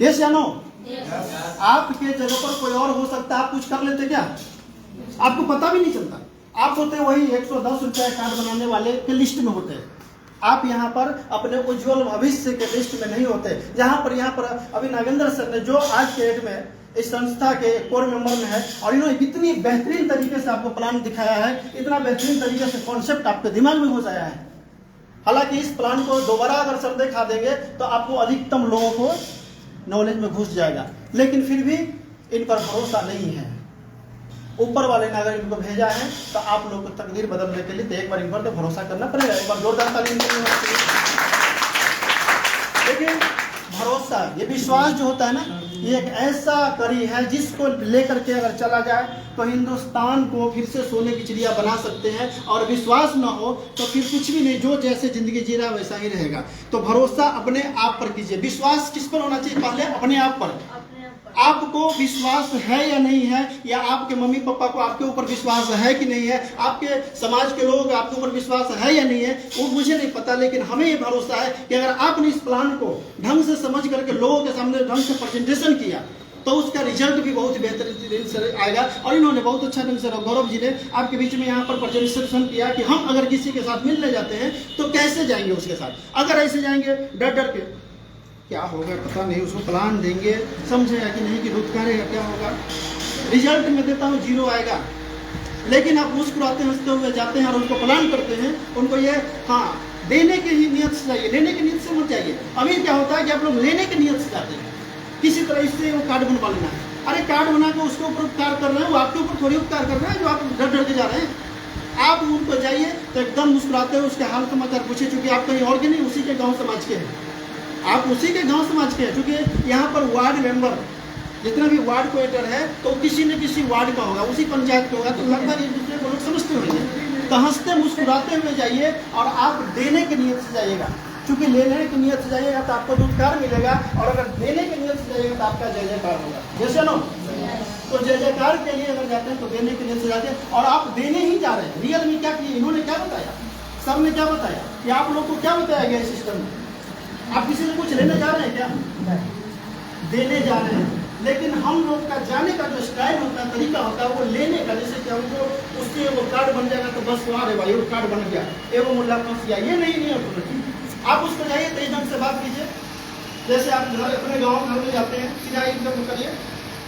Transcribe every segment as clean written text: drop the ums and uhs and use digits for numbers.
Yes या no? आपके जगह पर कोई और हो सकता है, आप कुछ कर लेते क्या? आपको पता भी नहीं चलता। आप होते वही 110 रुपया कार्ड बनाने वाले के लिस्ट में होते हैं। आप यहाँ पर अपने उज्जवल भविष्य के लिस्ट में नहीं होते। यहाँ पर अभी नागेंद्र सर ने जो आज के डेट में इस संस्था के कोर मेंबर में है, और इन्होंने इतनी बेहतरीन तरीके से आपको प्लान दिखाया है, इतना बेहतरीन तरीके से कॉन्सेप्ट आपके दिमाग में घुस आया है। हालांकि इस प्लान को दोबारा अगर सर दिखा देंगे तो आपको अधिकतम लोगों को नॉलेज में घुस जाएगा, लेकिन फिर भी इन पर भरोसा नहीं है। ऊपर वाले ने अगर इनको भेजा है तो आप लोग को तकदीर बदलने के लिए तो एक बार इन पर तो भरोसा करना पड़ेगा। एक बार जोरदार ताली के लिए। लेकिन भरोसा, ये विश्वास जो होता है ना, ये एक ऐसा कड़ी है जिसको लेकर के अगर चला जाए तो हिंदुस्तान को फिर से सोने की चिड़िया बना सकते हैं। और विश्वास ना हो तो फिर कुछ भी नहीं, जो जैसे जिंदगी जी रहा है वैसा ही रहेगा। तो भरोसा अपने आप पर कीजिए। विश्वास किस पर होना चाहिए? पहले अपने आप पर। आपको विश्वास है या नहीं है, या आपके मम्मी पापा को आपके ऊपर विश्वास है कि नहीं है, आपके समाज के लोग आपके ऊपर विश्वास है या नहीं है, वो मुझे नहीं पता। लेकिन हमें ये भरोसा है कि अगर आपने इस प्लान को ढंग से समझ करके लोगों के सामने ढंग से प्रेजेंटेशन किया तो उसका रिजल्ट भी बहुत बेहतरीन से आएगा। और इन्होंने बहुत अच्छा ढंग से, गौरव जी ने आपके बीच में यहाँ पर प्रेजेंटेशन किया कि हम अगर किसी के साथ मिलने जाते हैं तो कैसे जाएंगे उसके साथ। अगर ऐसे जाएंगे डर डर के, क्या होगा पता नहीं, उसको प्लान देंगे, समझेगा कि नहीं कि धुतकारेगा, क्या होगा, रिजल्ट में देता हूँ 0 आएगा। लेकिन आप मुस्कुराते हंसते हुए जाते हैं और उनको प्लान करते हैं, उनको ये देने के ही नियत से जाइए, लेने के नियत से मत जाइए। अभी क्या होता है कि आप लोग लेने के नियत से जाते हैं, किसी तरह इससे वो कार्ड बनवा लेना है। अरे कार्ड बना के उसके ऊपर उपकार कर रहे हैं, वो आपके ऊपर थोड़ी उपकार कर रहे हैं जो आप डर डर के जा रहे हैं। आप उनको जाइए तो एकदम मुस्कुराते हुए उसके हाल समाचार पूछे, चूंकि आप कहीं और के नहीं, उसी के गाँव समाज के हैं, आप उसी के गांव समाज के हैं। क्योंकि यहाँ पर वार्ड मेंबर जितना भी वार्ड कोऑर्डिनेटर है तो किसी न किसी वार्ड का होगा, उसी पंचायत का होगा, तो लगभग एक दूसरे को लोग समझते होंगे। तो हंसते मुस्कुराते हुए जाइए और आप देने के नियत से जाइएगा। क्योंकि लेने की नियत से जाइएगा तो आपको दुत्कार मिलेगा, और अगर देने के नियत से जाइएगा तो आपका जय जयकार होगा। जैसे नो, तो जय जयकार के लिए अगर जाते हैं तो देने के नियत से जाते हैं, और आप देने ही जा रहे हैं। रियल में क्या किए, इन्होंने क्या बताया, सर ने क्या बताया, कि आप लोग को क्या बताया गया सिस्टम में? आप किसी से कुछ लेने जा रहे हैं क्या? देने जा रहे हैं। लेकिन हम लोग का जाने का जो स्टाइल होता है, तरीका होता है, वो लेने का। जैसे कि हमको उसके वो कार्ड बन जाएगा तो बस वहाँ रे भाई वो कार्ड बन गया, एवं मुल्ला फंस गया, ये नहीं है। आप उसको जाइए तो ढंग से बात कीजिए। जैसे आप घर अपने गाँव घर में जाते हैं, सीधा एकदम करिए,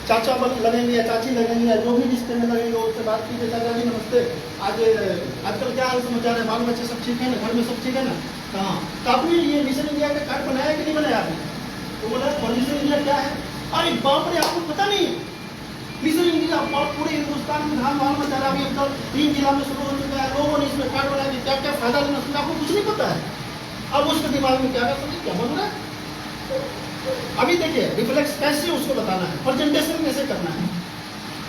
चाचा लगेंगे या चाची लगेंगे या जो भी रिश्ते में लगेंगे उससे बात कीजिए। चाचा जी नमस्ते, आजकल क्या हाल समाचार है, बाल बच्चे सब ठीक है ना, घर में सब ठीक है ना? हाँ, तो आपने ये मिशन इंडिया का कार्ड बनाया कि नहीं बनाया आपने? तो बोला मिशन इंडिया क्या है? अरे बाप रे, आपको पता नहीं मिशन इंडिया पूरे हिंदुस्तान में धाम धाम मचा रहा है। अब 3 जिला में शुरू हो चुका है, लोगों ने इसमें कार्ड बनाया कि क्या क्या फायदा लेना चाहिए, आपको कुछ नहीं पता है। अब उसके दिमाग में क्या कर सकते, क्या बन रहा है। अभी देखिए रिफ्लेक्स कैसे उसको बताना है, प्रेजेंटेशन कैसे करना है।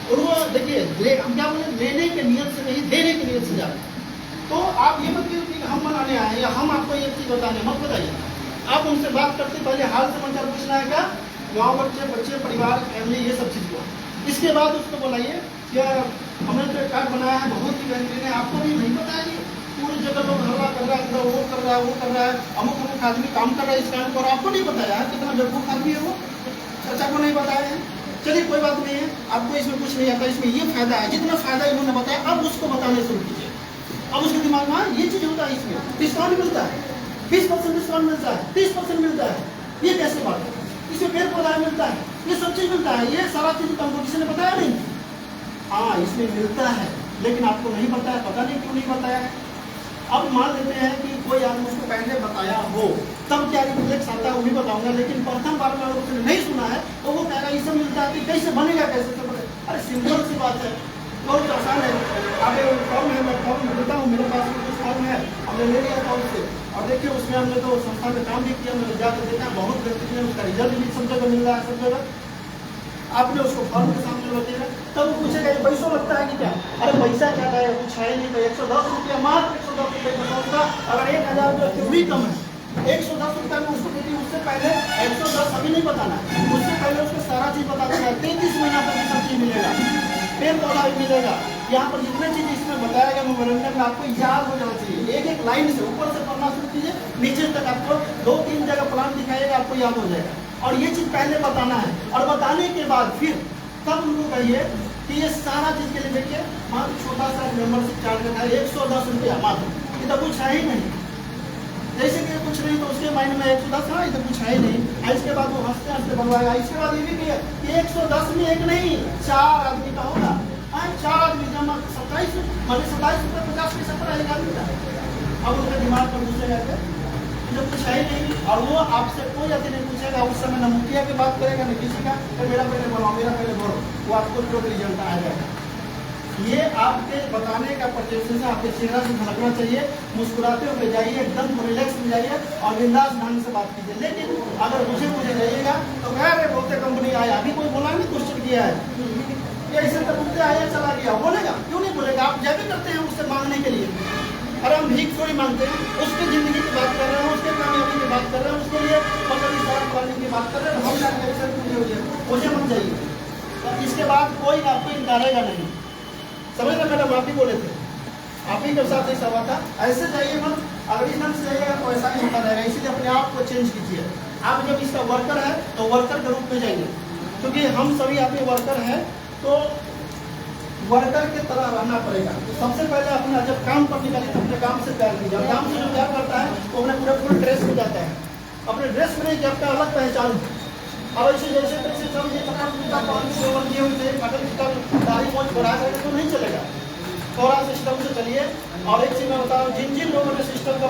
और वो देखिए हम क्या बोले, लेने के नियत से नहीं, देने के नियत से जा रहे हैं। तो आप ये मत कीजिए कि हम बनाने आए हैं या हम आपको ये चीज़ बताने, मत बताइए। आप उनसे बात करते पहले हाल समाचार पूछना है, क्या गाँव बच्चे परिवार फैमिली ये सब चीज़ को। इसके बाद उसको बुलाइए कि हमने तो कार्ड बनाया है, बहुत ही बेहतरीन है, आपको भी नहीं पता है। पूरी जगह लोग हल्ला कर रहा है, वो कर रहा है, अमुक आदमी काम कर रहा है इस काम को, और आपको नहीं बताया है। कितना बेवकूफ़ आदमी है वो, चाचा को नहीं बताया है। चलिए कोई बात नहीं है, आपको इसमें कुछ नहीं आता, इसमें ये फायदा है, जितना फायदा इन्होंने बताया अब उसको बताने शुरू कीजिए। अब उसके दिमाग में ये चीज़ होता है, इसमें डिस्काउंट मिलता है, 20% डिस्काउंट मिलता है, 30% मिलता है, ये कैसे बात है, इसमें पेड़ पौधा मिलता है, ये सब चीज़ मिलता है, ये सारा चीज़ तुमको किसी ने बताया नहीं। हाँ, इसमें मिलता है, लेकिन आपको नहीं बताया, पता नहीं क्यों नहीं बताया है। अब मान लेते हैं कि कोई आदमी उसको पहले बताया हो, तब क्या रिफ्लेक्स आता है वो भी बताऊंगा। लेकिन प्रथम बार में अगर उसने नहीं सुना है तो वो कहेगा ये सब मिलता है, कैसे बनेगा, कैसे सब बनेगा। अरे सिंपल सी बात है, बहुत आसान है। आप फॉर्म है, मैं फॉर्म देता हूँ, मेरे पास कुछ फॉर्म है, हमने ले लिया फॉर्म से, और देखिए उसमें हमने तो संस्था में काम भी किया, हमने जाकर देखा बहुत बेहतरीन है, उसका रिजल्ट भी सब जगह मिल रहा है, सब जगह। आपने उसको फॉर्म के सामने रखेगा, तब वो पूछेगा ये पैसों लगता है कि क्या? अरे पैसा क्या है, कुछ है नहीं, तो 110 रुपया, मात्र 110 रुपये का संस्था। अगर 1000 रुपये क्यों भी कम है, 110 रुपये में उसको देती, उससे पहले 110 अभी नहीं बताना, उससे पहले उसको सारा चीज़ बता देगा। 33 महीना तक सब चीज़ मिलेगा, पेड़ पौधा भी मिलेगा। यहाँ पर जितने चीज़ इसमें बताया गया मेमोरेंडम में आपको याद हो जाना चाहिए। एक एक लाइन से ऊपर से पढ़ना शुरू कीजिए, नीचे तक आपको 2-3 जगह प्लान दिखाएगा, आपको याद हो जाएगा। और ये चीज पहले बताना है, और बताने के बाद फिर तब उनको कहिए कि ये सारा चीज के लिए देखिए मात्र छोटा सा मेंबरशिप चार्ज रखा है 110 रुपया मात्र, ये तो कुछ है ही नहीं। जैसे कि कुछ नहीं तो उसके माइंड में 110 हाँ ये तो कुछ है ही नहीं। इसके बाद वो हंसते हंसते बनवाएगा। इसके बाद ये भी है कि 110 में एक नहीं 4 आदमी का होगा। 4 आदमी जमा 27 मतलब 27 रुपये 50 पैसा पर एक आदमी का। अब उनके दिमाग पर घुसेगा कि जो कुछ है ही नहीं, और वो आपसे कोई अति नहीं पूछेगा। उस समय न मुखिया की बात करेगा न किसी का, तो मेरा पहले बोलो मेरा पहले बोलो, वो आपको जो रिजल्ट आएगा। ये आपके बताने का प्रेजेंटेशन आपके चेहरा से झलकना चाहिए। मुस्कुराते हुए जाइए, एकदम रिलैक्स में जाइए और बिंदास ढंग से बात कीजिए। लेकिन अगर मुझे जाइएगा तो कह बोलते कंपनी आया, अभी कोई बोला नहीं क्वेश्चन किया है ये ऐसे तो बोलते आया चला गया, बोलेगा क्यों नहीं बोलेगा? आप जब भी करते हैं उससे मांगने के लिए, अरे हम भीख थोड़ी मांगते हैं, उसकी जिंदगी की बात कर रहे हैं, उसके कामयाबी की बात कर रहे हैं, उसके लिए मतलब इस करने की बात कर रहे हैं। हम मुझे मत जाइए। तो इसके बाद कोई आपको इनकारेगा नहीं। समझ रहे मैडम, आप ही बोले थे, आप ही के साथ ऐसा हुआ था। ऐसे जाइए मत, अगर इस ढंग से जाइएगा तो ऐसा ही होता रहेगा। इसीलिए अपने आप को चेंज कीजिए। आप जब इसका वर्कर है तो वर्कर के रूप में जाइए, क्योंकि हम सभी आपके वर्कर हैं तो वर्कर के तरह रहना पड़ेगा। तो सबसे पहले अपना जब काम पर निकले तो अपने काम से प्यार कीजिए। काम से जो प्यार करता है वो अपने पूरे फुल ड्रेस में जाता है, अपने ड्रेस में नहीं जब का अलग पहचान। अब ऐसे जैसे तैसे सब ये दाढ़ी मोछ बढ़ा करके तो नहीं चलेगा। थोड़ा सिस्टम से चलिए। और एक चीज मैं बता रहा हूँ, जिन जिन लोगों ने सिस्टम का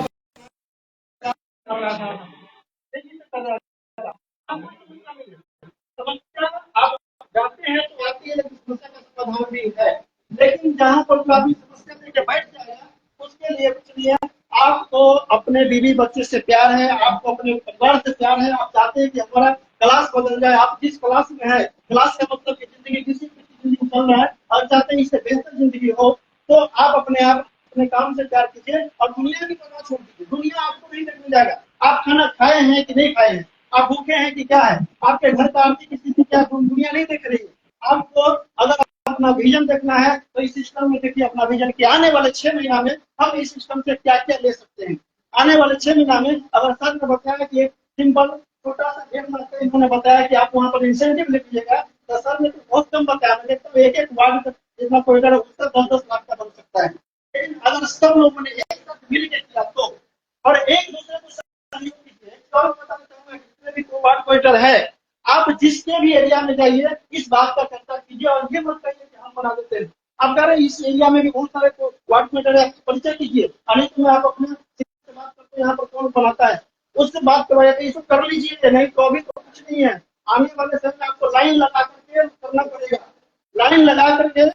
आप जाते हैं तो आती है, लेकिन समस्या का समाधान भी है। लेकिन जहाँ पर आदमी समस्या लेके बैठ जाएगा उसके लिए कुछ नहीं है। आपको अपने बीवी बच्चे से प्यार है, आपको अपने परिवार से प्यार है। आप चाहते हैं कि हमारा क्लास बदल जाए। आप जिस क्लास में है, क्लास का मतलब की जिंदगी किसी जिंदगी चल रहा है और चाहते हैं इससे बेहतर जिंदगी हो, तो आप अपने काम से प्यार कीजिए और दुनिया की परवाह छोड़ दीजिए। दुनिया आपको नहीं देखने जाएगा आप खाना खाए हैं कि नहीं खाए हैं, आप भूखे हैं कि क्या है, आपके घर का आर्थिक स्थिति क्या, दुनिया नहीं देख रही है। आपको अगर अपना विजन देखना है तो इस सिस्टम में देखिए अपना विजन कि आने वाले 6 महीना में हम इस सिस्टम से क्या क्या ले सकते हैं। आने वाले 6 महीना में अगर सर ने बताया कि एक सिंपल छोटा सा गेम मारते इन्होंने बताया कि आप वहाँ पर इंसेंटिव ले लीजिएगा, तो सर ने तो बहुत कम बताया। मैं देखता हूँ एक वार्ड जितना कोई उसका 10-10 लाख का बन सकता है। लेकिन अगर सब लोगों ने एक साथ मिल के किया तो, और एक दूसरे को सहयोग कीजिए। और बताना चाहूंगा जितने भी वार्ड क्वार्टर है, आप जिसके भी एरिया में जाइए इस बात का चर्चा कीजिए और ये मत कहिए कि हम बना देते हैं। आप कह रहे हैं इस एरिया में भी बहुत सारे वार्ड क्वार्टर है, परिचय कीजिए। अनेक तो मैं आप अपने से बात करते हैं यहाँ पर कौन बनाता है उससे बात करवाइए, तो इसको कर लीजिए। नहीं तो अभी तो कुछ नहीं है। आने वाले समय में आपको लाइन लगा करके करना पड़ेगा, लाइन लगा करके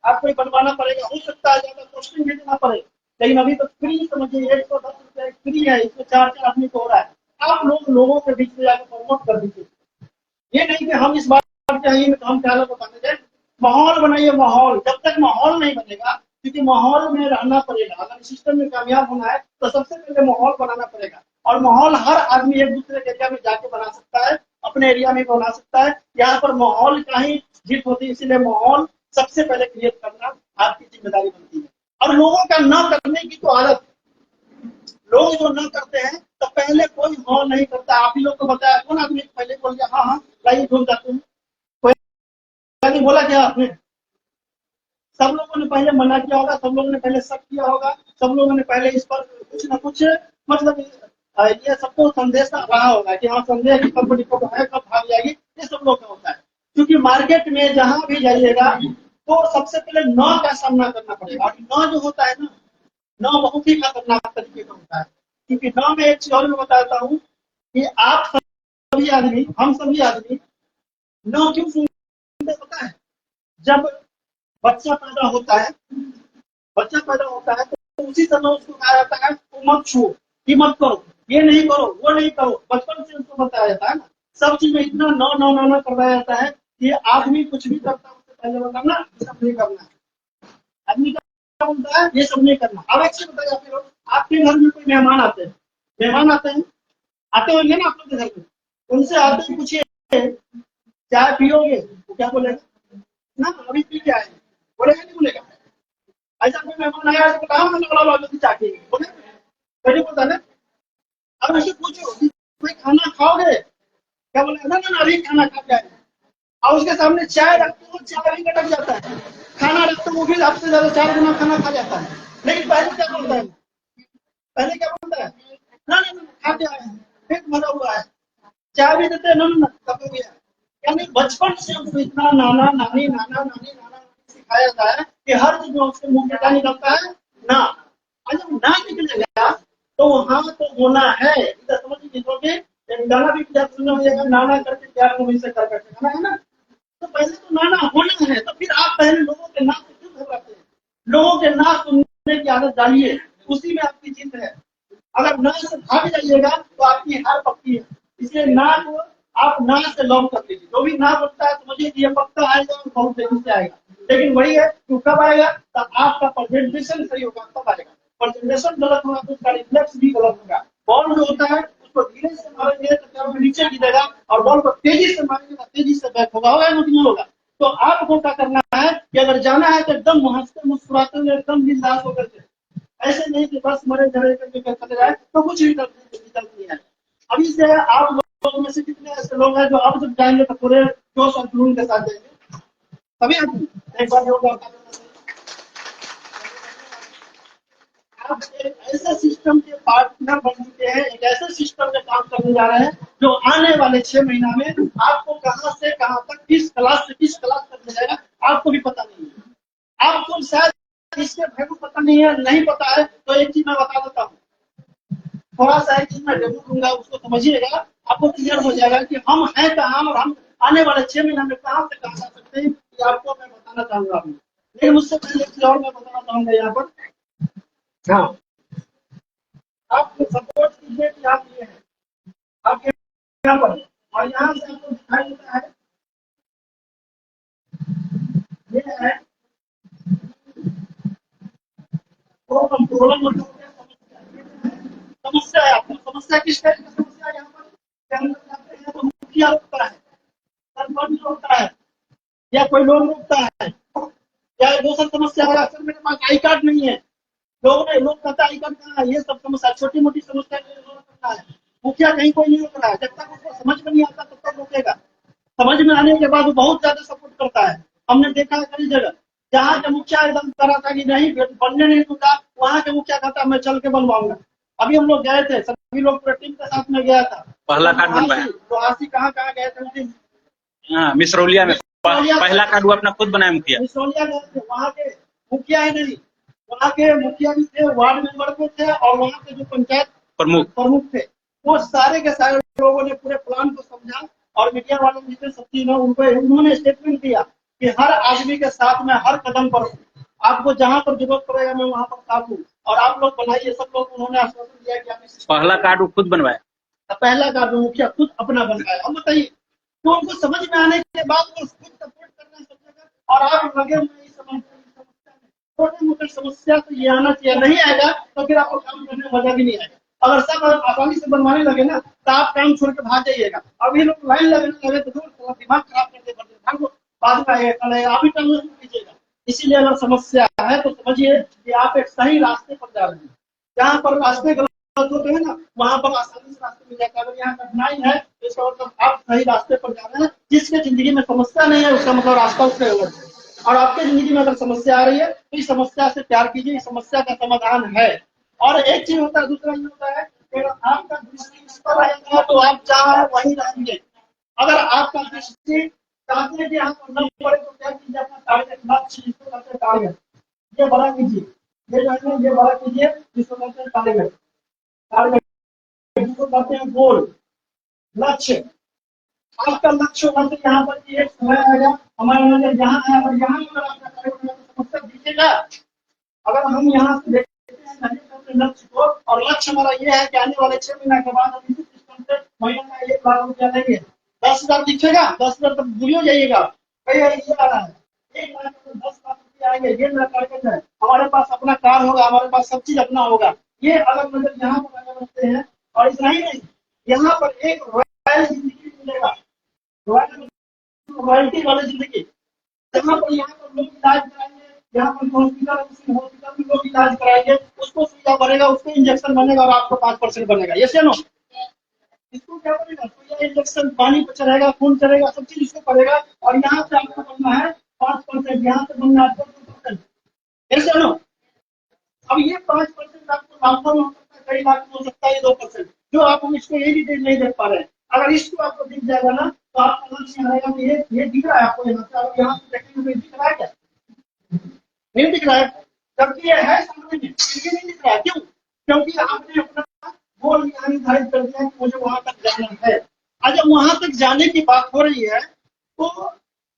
आपको बनवाना पड़ेगा। हो सकता है ज्यादा कॉस्टिंग भी देना पड़े, लेकिन अभी तो फ्री समझिए 110 रुपये फ्री है, इसमें 4-4 आदमी को हो रहा है। आप लोगों के बीच में जाकर प्रमोट कर दीजिए। ये नहीं कि हम इस बात चाहिए तो हम क्या बताने दें। माहौल बनाइए, माहौल। जब तक माहौल नहीं बनेगा, क्योंकि माहौल में रहना पड़ेगा। अगर सिस्टम में कामयाब होना है तो सबसे पहले माहौल बनाना पड़ेगा। और माहौल हर आदमी एक दूसरे के एरिया में जाके बना सकता है, अपने एरिया में बना सकता है। यहाँ पर माहौल का ही जीत होती है, इसीलिए माहौल सबसे पहले क्रिएट करना आपकी जिम्मेदारी बनती है। और लोगों का न करने की तो आदत, लोग जो न करते हैं तो पहले कोई हाँ नहीं करता। आप ही लोग को बताया, कौन आदमी पहले बोल गया हाँ हाँ लाइए ढूंढ जाते हैं, कोई बोला क्या आपने? सब लोगों ने पहले मना किया होगा, सब लोगों ने पहले शक किया होगा, सब लोगों ने पहले इस पर कुछ ना कुछ मतलब ये सबको संदेश रहा होगा कि हाँ संदेह की कंपनी को है कब भाग जाएगी। ये सब लोग का होता है, क्योंकि मार्केट में जहां भी जाइएगा तो सबसे पहले न का सामना करना पड़ेगा। और न जो होता है ना, न बहुत ही खतरनाक तरीके का होता है। क्योंकि न में एक चीज और मैं बताता हूँ कि आप सभी आदमी, हम सभी आदमी न क्यों सुनते पता है? जब बच्चा पैदा होता है, बच्चा पैदा होता है तो उसी समय उसको कहा जाता है तो मत छुओ, ये मत करो, ये नहीं करो, वो नहीं करो। बचपन से उसको बताया जाता है ना, सब चीज में इतना न न न न करवाया जाता है कि आदमी कुछ भी करता है उससे पहले बताना ये सब नहीं करना है। आदमी क्या बोलता है ये सब नहीं करना। अब एक चीज बताइए, आप लोग आपके घर में कोई मेहमान आते हैं, मेहमान आते होंगे ना आप लोग के घर में, उनसे आते ही पूछिए चाय पियोगे, तो क्या बोलेगा? ना अभी पी के आए, बोलेगा नहीं बोलेगा? ऐसा कोई मेहमान आया तो कहा मैंने बड़ा जल्दी चाहती बोले कभी बोलता ना। अब ऐसे पूछो कोई खाना खाओगे, क्या बोले, ना ना ना अभी खाना खा के आए। और उसके सामने चाय रखते हो, चाय भी कटक जाता है, खाना रखते हो वो भी आपसे ज्यादा 4 गुना खाना खा जाता है। लेकिन पहले क्या बोलता है, पहले क्या बोलता है, ना ना ना खा के आए हैं, पेट भरा हुआ है, चाय भी देते हैं, ना ना ना तब हो गया। यानी बचपन से उसको इतना नाना नानी सिखाया जाता है कि हर चीज में उसके मुंह में क्या निकलता है, ना। और जब ना निकलेगा तो वहां तो होना है, इधर समझ लीजिए। एक गाना भी सुनना हो जाएगा, नाना करके प्यार को मिलसे कर करके गाना है ना। तो पहले तो नाना होना है, तो फिर आप पहले लोगों के नाम से क्यों घबराते हैं? लोगों के नाम सुनने की आदत डालिए, उसी में आपकी जीत है। अगर ना से भाग जाइएगा तो आपकी हार पक्की है। इसलिए ना को आप ना से लॉन्ग कर लीजिए। जो भी ना बोलता है समझिए कि ये पक्का आएगा और बहुत तेजी से आएगा। लेकिन वही है कि कब आएगा, तब आपका प्रेजेंटेशन सही होगा तब आएगा। प्रेजेंटेशन गलत होगा तो उसका रिफ्लेक्स भी गलत होगा। बॉल जो होता है उसको धीरे से मारेंगे तो नीचे गिरेगा, और बॉल को तेजी से मारेंगे तो तेजी से बैक होगा, होगा नहीं होगा। तो आपको क्या करना है कि अगर जाना है तो एकदम हंसते मुस्कुराते हुए एकदम बिंदास होकर के, ऐसे नहीं कि बस मरे झरे करके चले जाए तो कुछ रिजल्ट नहीं है। अभी से आप लोगों में से कितने ऐसे लोग हैं जो अब जब जाएंगे तो पूरे जोश और जुनून के साथ जाएंगे? तभी आप एक बार आप एक ऐसे सिस्टम के पार्टनर बन चुके हैं, एक ऐसे सिस्टम में काम करने जा रहे हैं जो आने वाले 6 महीना में आपको कहां से कहां तक, किस क्लास से किस क्लास तक ले जाएगा आपको भी पता नहीं है। आपको शायद इसके भय को पता नहीं है, नहीं पता है तो एक चीज मैं बता देता हूँ, थोड़ा सा एक चीज मैं डेमो दूंगा, उसको समझिएगा, आपको क्लियर हो जाएगा कि हम हैं कहाँ और हम आने वाले 6 महीना में कहां से कहां जा सकते हैं। ये आपको मैं बताना चाहूंगा अभी। लेकिन उससे पहले एक चीज और मैं बताना चाहूंगा यहाँ पर। हाँ, आप सपोर्ट कीजिए कि आप ये हैं, आप यहाँ पर, और यहाँ से आपको दिखाई देता है, ये है वो कंट्रोलर। समस्या है आपको, समस्या किस तरह की समस्या है यहाँ पर, क्या हम जाते हैं तो मुखिया रुकता है, सरपंच रुकता है, या कोई लोग रुकता है, या दूसरी समस्या है सर मेरे पास आई कार्ड नहीं है, लोग कहता है आई कार्ड कहाँ है, ये सब समस्या छोटी मोटी समस्या करता है। मुखिया कहीं कोई नहीं रुक रहा है, जब तक उसको समझ में नहीं आता तब तक रुकेगा, समझ में आने के बाद वो बहुत ज्यादा सपोर्ट करता है। हमने देखा है कई जगह, जहाँ के मुखिया एकदम करा था कि नहीं बनने नहीं दूंगा, वहाँ के मुखिया कहता मैं चल के बनवाऊंगा। अभी हम लोग गए थे, सभी लोग पूरे टीम के साथ में गया था, पहला कार्ड बनवाया, लोहासी कहाँ कहाँ गए थे उस दिन, मिसरौलिया में पहला कार्ड वो अपना खुद बनाया मुखिया। मिसरौलिया गए थे, वहाँ के मुखिया ही नहीं, वहाँ के मुखिया भी थे, वार्ड मेंबर भी थे, और वहाँ के जो पंचायत प्रमुख थे, वो सारे के सारे लोगों ने पूरे प्लान को समझा, और मीडिया वालों ने जितने सच्ची ना उन्होंने स्टेटमेंट दिया कि हर आदमी के साथ में हर कदम पर आपको जहाँ पर जरूरत पड़ेगा मैं वहाँ पर साथ हूँ, और आप लोग बनाइए। सब लोग उन्होंने आश्वासन दिया कि आप पहला कार्ड वो खुद बनवाया, पहला कार्ड मुखिया खुद अपना बनवाया। अब बताइए, तो उनको समझ में आने के बाद वो खुद सपोर्ट करना सब जगह, और आप लगे हुए इस समस्या में, छोटी मोटी समस्या तो ये आना चाहिए, नहीं आएगा तो फिर आपको काम करने में मजा भी नहीं आएगा। अगर सब आसानी से बनवाने लगे ना तो आप काम छोड़ के भाग जाइएगा। अभी लोग लाइन लगने लगे तो दिमाग खराब करते बाद में आएगा, आप ही काम कीजिएगा। इसीलिए अगर समस्या है तो समझिए कि आप एक सही रास्ते पर जा रहे हैं। जहाँ पर रास्ते गलत होते हैं ना, वहाँ पर आसानी से रास्ते मिल जाता है। अगर यहाँ कठिनाई है तो इसका मतलब आप सही रास्ते पर जा रहे हैं। जिसके जिंदगी में समस्या नहीं है उसका मतलब रास्ता उसका गलत है। और आपके जिंदगी में अगर समस्या आ रही है तो इस समस्या से प्यार कीजिए, इस समस्या का समाधान है। और एक चीज होता है, दूसरा ये होता है कि आपका दृष्टि इस पर रहेगा तो आप जहाँ वहीं रहेंगे। अगर आपका दृष्टि चाहते हैं कि यहाँ पर न पड़े तो क्या कीजिए, अपना टारगेट लक्ष्य जिसको कहते हैं टारगेट, ये बड़ा कीजिए, ये जो है ये बड़ा कीजिए जिसको कहते हैं टारगेट, टारगेट जिसको कहते हैं गोल, लक्ष्य। आपका लक्ष्य होगा तो यहाँ पर एक समय आएगा, हमारा नजर यहाँ है और यहाँ अगर आपका टारगेट समस्या दिखेगा। अगर हम यहाँ से देखते हैं नहीं करते लक्ष्य को, और लक्ष्य हमारा ये है कि आने वाले 6 महीना के बाद हम इसी सिस्टम से महीने का 1 लाख रुपया लेंगे, 10,000 दिखेगा, 10,000 तक भूल हो जाइएगा, ये आ रहा है 1 लाख 10 लाख रुपया आएंगे, ये मेरा टारगेट है। हमारे पास अपना कार होगा, हमारे पास सब चीज अपना होगा। ये अगर नजर यहाँ पर अगर रखते हैं, और इतना ही नहीं, यहाँ पर एक रॉयल जिंदगी मिलेगा, रॉयल्टी वाली जिंदगी, जहाँ पर यहाँ पर लोग इलाज कराएंगे, यहाँ पर हॉस्पिटल में लोग इलाज कराएंगे, उसको सुविधा बनेगा, उसको इंजेक्शन बनेगा और आपको 5% बनेगा। ये नो इसको क्या पड़ेगा? तो ये इंजेक्शन पानी पर चढ़ेगा, खून चढ़ेगा, सब चीज इसको पड़ेगा। और यहाँ से आपको बनना है 5%, यहाँ से बनना है 2%। ऐसे ना, अब ये 5% आपको लाखों में हो सकता है, कई लाख में हो सकता है, ये 2%, जो आप हम इसको ये डिटेल नहीं देख पा रहे हैं। अगर इसको आपको दिख जाएगा ना, तो आपको समझ में आएगा कि ये दिख रहा है आपको यहाँ से, और यहाँ से देखेंगे तो दिख रहा है क्या? नहीं दिख रहा है। जबकि ये है सामने में, फिर भी नहीं दिख रहा है। क्यों? क्योंकि आपने अपना गोल यहाँ निर्धारित कर दिया कि मुझे वहां तक जाना है। और जब वहां तक जाने की बात हो रही है, तो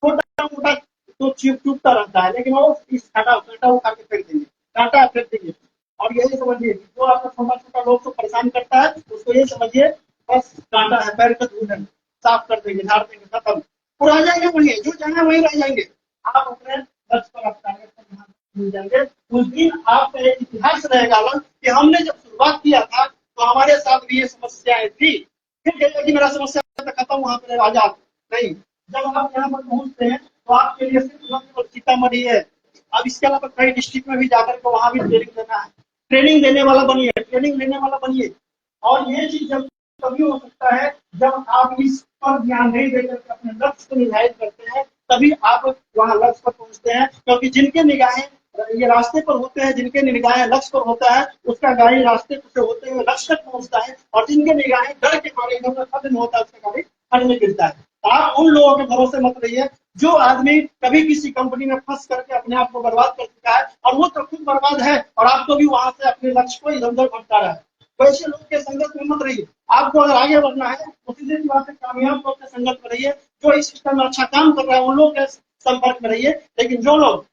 छोटा मोटा तो चुपता रहता है, लेकिन वो इस कांटा उठा के फेंक देंगे, कांटा फेंक देंगे। और यही समझिए, जो आपका छोटा छोटा लोग को परेशान करता है, उसको ये समझिए बस कांटा है, पैर का धूल है, साफ कर देंगे, झाड़ देंगे, खत्म। वो रह जाएंगे वहीं, जो जाना वहीं रह जाएंगे। आप अपने लक्ष्य पर, आप टारगेट पर ध्यान मिल जाएंगे। उस दिन आपका एक इतिहास रहेगा अलग कि हमने जब शुरुआत किया था तो हमारे साथ भी ये समस्याएं थी। फिर कहिए कि मेरा समस्या तो खत्म, वहां पर आजाद नहीं। जब आप यहाँ पर पहुंचते हैं तो आपके लिए सिर्फ सीतामढ़ी है। अब इसके अलावा कई डिस्ट्रिक्ट में भी जाकर के वहां भी ट्रेनिंग देना है। ट्रेनिंग देने वाला बनिए, ट्रेनिंग लेने वाला बनिए। और ये चीज जब तभी हो सकता है जब आप इस पर ध्यान नहीं देकर के अपने लक्ष्य को निर्धारित करते हैं, तभी आप वहां लक्ष्य पर पहुंचते हैं। क्योंकि जिनके निगाहें ये रास्ते पर होते हैं, जिनके निगाहें लक्ष्य पर होता है, उसका गाड़ी रास्ते से होते हुए लक्ष्य तक पहुंचता है। और जिनके निगाहें डर के मारे इधर खत्म होता है, उसका गाड़ी खड़ में गिरता है। आप उन लोगों के भरोसे मत रहिए जो आदमी कभी किसी कंपनी में फंस करके अपने आप को बर्बाद कर चुका है, और वो तो खुद बर्बाद है और आपको भी वहां से अपने लक्ष्य को इधर उधर भटका रहा है। वैसे लोग के संगत में मत रहिए। आपको अगर आगे बढ़ना है तो सीधे सी बात है, कामयाब लोग के संगत में रहिए। जो इस सिस्टम में अच्छा काम कर रहा है उन लोग के संपर्क में रहिए। लेकिन जो लोग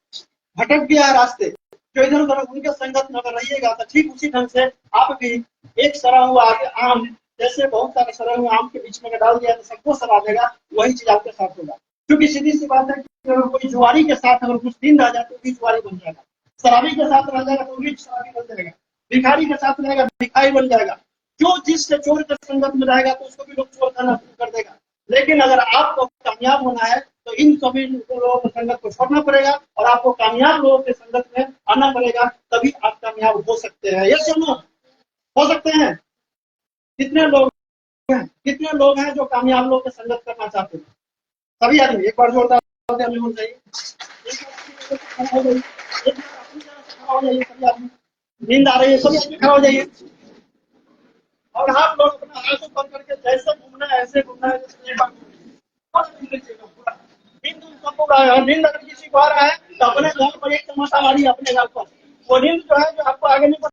भटक गया है रास्ते, जो इधर उधर, उनके संगत में अगर रहिएगा तो ठीक उसी ढंग से आप भी एक सड़ा हुआ आम, जैसे बहुत सारे सड़े हुए आम के बीच में डाल दिया तो सबको सड़ा देगा, वही चीज आपके साथ होगा। क्योंकि सीधी सी बात है कि अगर कोई जुआरी के साथ अगर कुछ दिन रह जाए तो भी जुआरी बन जाएगा, शराबी के साथ रह जाएगा तो भी शराबी बन जाएगा, भिखारी के साथ रहेगा भिखारी बन जाएगा। जो जिससे चोर के संगत में रहेगा तो उसको भी लोग चोर कहना शुरू कर देगा। लेकिन अगर आपको कामयाब होना है तो इन सभी लोगों के संगत को छोड़ना पड़ेगा और आपको कामयाब लोगों के संगत में आना पड़ेगा, तभी आप कामयाब हो सकते हैं। ये सुनो, हो सकते हैं। कितने लोग हैं जो कामयाब लोगों के संगत करना चाहते हैं? सभी आदमी एक बार जोरदार होना चाहिए। सभी आदमी, नींद आ रही है, सभी आदमी खड़ा हो जाइए। और आप लोग अपना हाथ ऊपर करके जैसे घूमना है ऐसे घूमना है, जैसे एक बार नींद सबको है। नींद अगर किसी को आ रहा है तो अपने घर पर एक तमाशा मारिए अपने घर पर। वो नींद जो है जो आपको आगे नहीं